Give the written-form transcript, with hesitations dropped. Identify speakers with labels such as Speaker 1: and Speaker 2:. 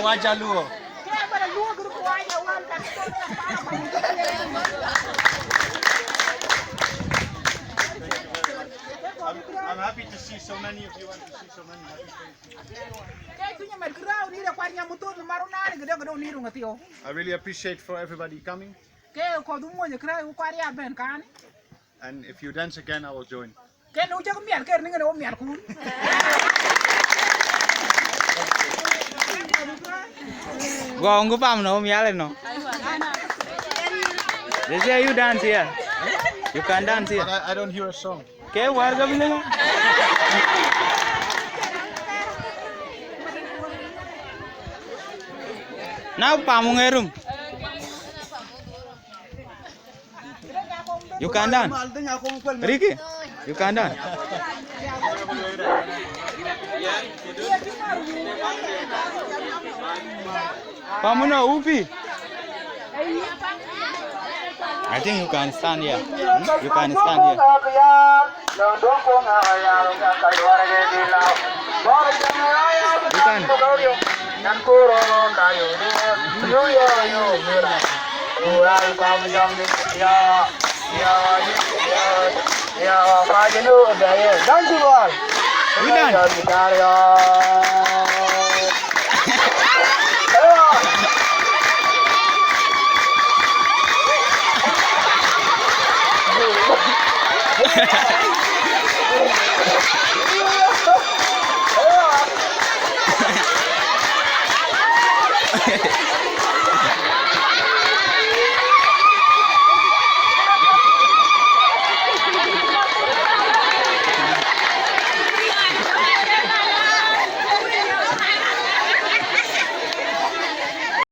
Speaker 1: wajah luo. I'm happy to see so many of you and to see so many happy faces. I really appreciate for everybody coming. And if you dance again, I will join.
Speaker 2: Go go pam no miale no. They say you dance here. You can dance here.
Speaker 1: But I don't hear a song.
Speaker 2: Okay, warga bilang. Now pamu ngerum. You can dance. Ricky, you can dance. Pamu no upi. I think you can stand here. You can stand here. You can.